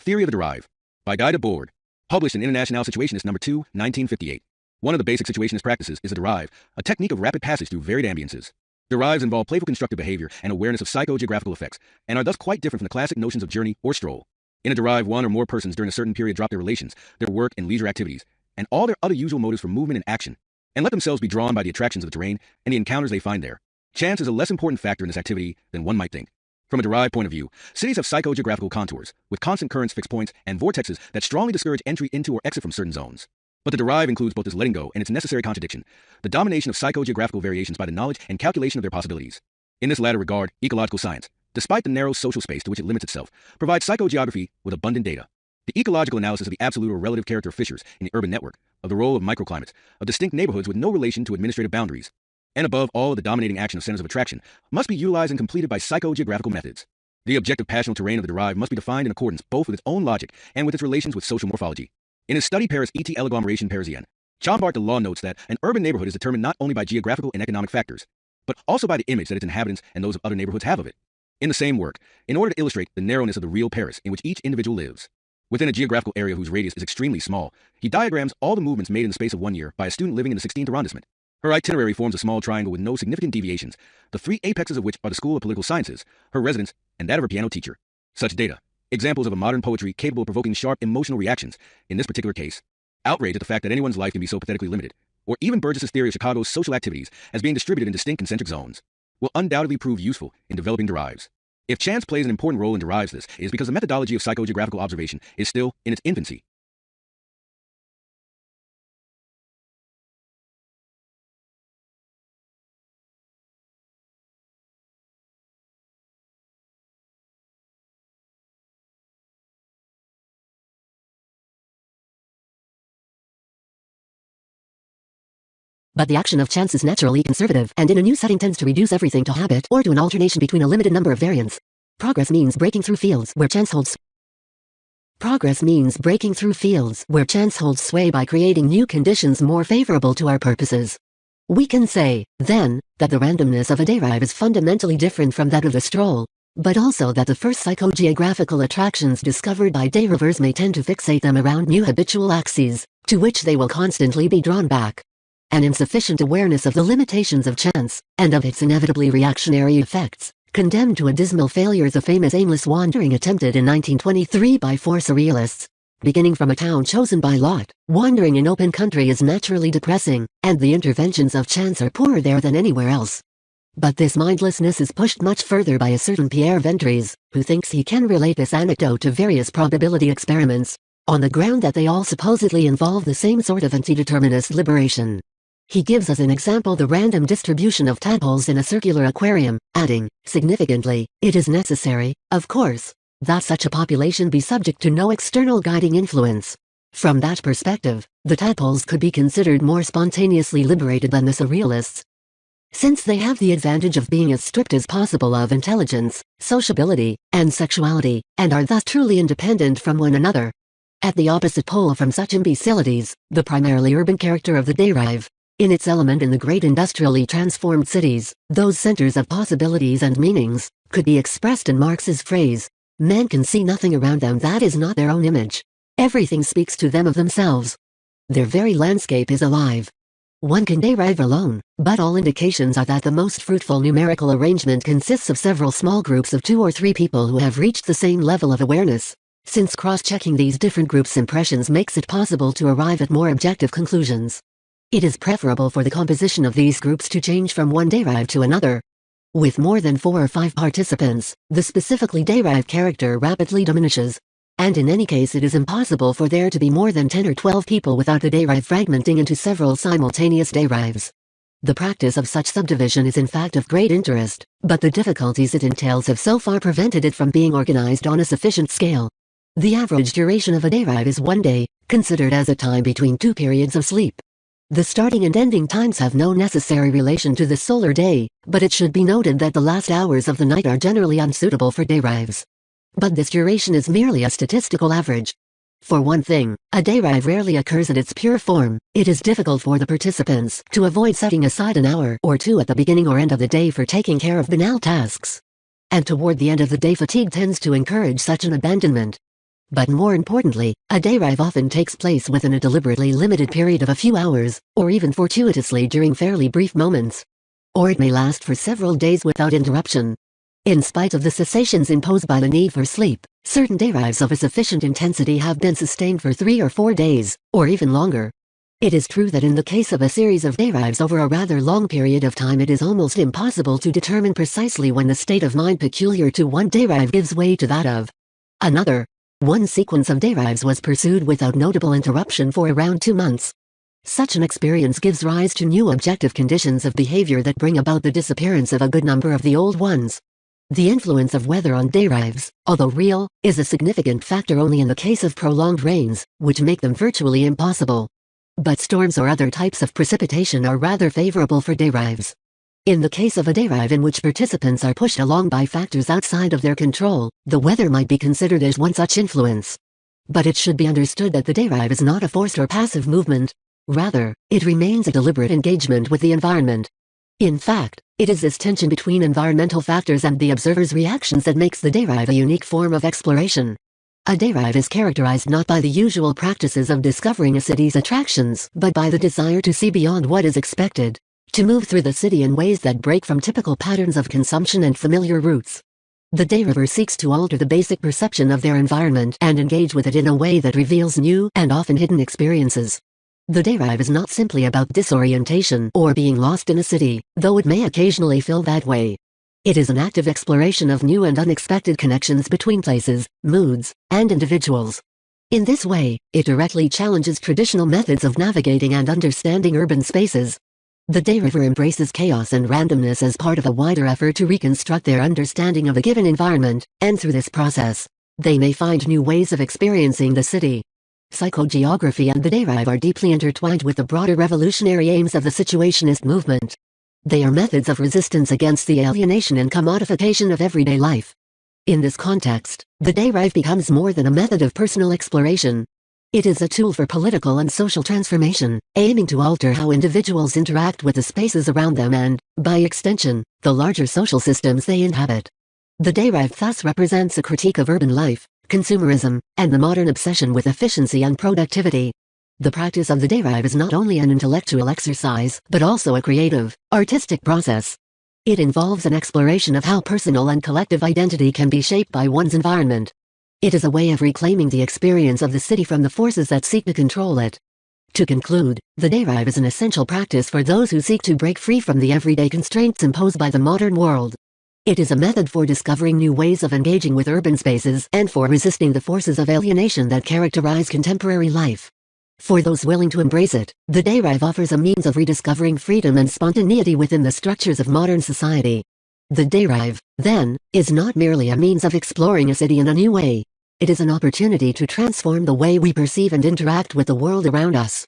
Theory of the Derive, by Guy Debord, published in International Situationist No. 2, 1958. One of the basic situationist practices is a derive, a technique of rapid passage through varied ambiences. Derives involve playful constructive behavior and awareness of psychogeographical effects, and are thus quite different from the classic notions of journey or stroll. In a derive, one or more persons during a certain period drop their relations, their work and leisure activities, and all their other usual motives for movement and action, and let themselves be drawn by the attractions of the terrain and the encounters they find there. Chance is a less important factor in this activity than one might think. From a derived point of view, cities have psychogeographical contours, with constant currents, fixed points, and vortexes that strongly discourage entry into or exit from certain zones. But the derive includes both this letting go and its necessary contradiction, the domination of psychogeographical variations by the knowledge and calculation of their possibilities. In this latter regard, ecological science, despite the narrow social space to which it limits itself, provides psychogeography with abundant data. The ecological analysis of the absolute or relative character of fissures in the urban network, of the role of microclimates, of distinct neighborhoods with no relation to administrative boundaries, and above all, the dominating action of centers of attraction, must be utilized and completed by psychogeographical methods. The objective passional terrain of the derive must be defined in accordance both with its own logic and with its relations with social morphology. In his study Paris et l'agglomération parisienne, Chambart de Law notes that an urban neighborhood is determined not only by geographical and economic factors, but also by the image that its inhabitants and those of other neighborhoods have of it. In the same work, in order to illustrate the narrowness of the real Paris in which each individual lives, within a geographical area whose radius is extremely small, he diagrams all the movements made in the space of 1 year by a student living in the 16th arrondissement. Her itinerary forms a small triangle with no significant deviations, the three apexes of which are the School of Political Sciences, her residence, and that of her piano teacher. Such data, examples of a modern poetry capable of provoking sharp emotional reactions, in this particular case, outrage at the fact that anyone's life can be so pathetically limited, or even Burgess's theory of Chicago's social activities as being distributed in distinct concentric zones, will undoubtedly prove useful in developing derives. If chance plays an important role in derives, this is because the methodology of psychogeographical observation is still in its infancy. But the action of chance is naturally conservative, and in a new setting tends to reduce everything to habit or to an alternation between a limited number of variants. Progress means breaking through fields where chance holds sway by creating new conditions more favorable to our purposes. We can say, then, that the randomness of a derive is fundamentally different from that of the stroll, but also that the first psychogeographical attractions discovered by derivers may tend to fixate them around new habitual axes, to which they will constantly be drawn back. An insufficient awareness of the limitations of chance, and of its inevitably reactionary effects, condemned to a dismal failure the famous aimless wandering attempted in 1923 by four surrealists. Beginning from a town chosen by lot, wandering in open country is naturally depressing, and the interventions of chance are poorer there than anywhere else. But this mindlessness is pushed much further by a certain Pierre Ventries, who thinks he can relate this anecdote to various probability experiments, on the ground that they all supposedly involve the same sort of anti-determinist liberation. He gives as an example the random distribution of tadpoles in a circular aquarium, adding, significantly, it is necessary, of course, that such a population be subject to no external guiding influence. From that perspective, the tadpoles could be considered more spontaneously liberated than the surrealists, since they have the advantage of being as stripped as possible of intelligence, sociability, and sexuality, and are thus truly independent from one another. At the opposite pole from such imbecilities, the primarily urban character of the derive, in its element in the great industrially transformed cities, those centers of possibilities and meanings, could be expressed in Marx's phrase, men can see nothing around them that is not their own image. Everything speaks to them of themselves. Their very landscape is alive. One can derive alone, but all indications are that the most fruitful numerical arrangement consists of several small groups of 2 or 3 people who have reached the same level of awareness, since cross-checking these different groups' impressions makes it possible to arrive at more objective conclusions. It is preferable for the composition of these groups to change from one derive to another. With more than 4 or 5 participants, the specifically derived character rapidly diminishes, and in any case it is impossible for there to be more than 10 or 12 people without the derive fragmenting into several simultaneous derives. The practice of such subdivision is in fact of great interest, but the difficulties it entails have so far prevented it from being organized on a sufficient scale. The average duration of a derive is 1 day, considered as a time between 2 periods of sleep. The starting and ending times have no necessary relation to the solar day, but it should be noted that the last hours of the night are generally unsuitable for derives. But this duration is merely a statistical average. For one thing, a derive rarely occurs in its pure form. It is difficult for the participants to avoid setting aside an hour or 2 at the beginning or end of the day for taking care of banal tasks. And toward the end of the day fatigue tends to encourage such an abandonment. But more importantly, a derive often takes place within a deliberately limited period of a few hours, or even fortuitously during fairly brief moments. Or it may last for several days without interruption. In spite of the cessations imposed by the need for sleep, certain derives of a sufficient intensity have been sustained for 3 or 4 days, or even longer. It is true that in the case of a series of derives over a rather long period of time, it is almost impossible to determine precisely when the state of mind peculiar to one derive gives way to that of another. One sequence of derives was pursued without notable interruption for around 2 months. Such an experience gives rise to new objective conditions of behavior that bring about the disappearance of a good number of the old ones. The influence of weather on derives, although real, is a significant factor only in the case of prolonged rains, which make them virtually impossible. But storms or other types of precipitation are rather favorable for derives. In the case of a derive in which participants are pushed along by factors outside of their control, the weather might be considered as one such influence. But it should be understood that the derive is not a forced or passive movement. Rather, it remains a deliberate engagement with the environment. In fact, it is this tension between environmental factors and the observer's reactions that makes the derive a unique form of exploration. A derive is characterized not by the usual practices of discovering a city's attractions, but by the desire to see beyond what is expected, to move through the city in ways that break from typical patterns of consumption and familiar routes. The deriver seeks to alter the basic perception of their environment and engage with it in a way that reveals new and often hidden experiences. The derive is not simply about disorientation or being lost in a city, though it may occasionally feel that way. It is an active exploration of new and unexpected connections between places, moods, and individuals. In this way, it directly challenges traditional methods of navigating and understanding urban spaces. The deriver embraces chaos and randomness as part of a wider effort to reconstruct their understanding of a given environment, and through this process, they may find new ways of experiencing the city. Psychogeography and the derive are deeply intertwined with the broader revolutionary aims of the situationist movement. They are methods of resistance against the alienation and commodification of everyday life. In this context, the derive becomes more than a method of personal exploration. It is a tool for political and social transformation, aiming to alter how individuals interact with the spaces around them and, by extension, the larger social systems they inhabit. The derive thus represents a critique of urban life, consumerism, and the modern obsession with efficiency and productivity. The practice of the derive is not only an intellectual exercise, but also a creative, artistic process. It involves an exploration of how personal and collective identity can be shaped by one's environment. It is a way of reclaiming the experience of the city from the forces that seek to control it. To conclude, the derive is an essential practice for those who seek to break free from the everyday constraints imposed by the modern world. It is a method for discovering new ways of engaging with urban spaces and for resisting the forces of alienation that characterize contemporary life. For those willing to embrace it, the derive offers a means of rediscovering freedom and spontaneity within the structures of modern society. The derive, then, is not merely a means of exploring a city in a new way. It is an opportunity to transform the way we perceive and interact with the world around us.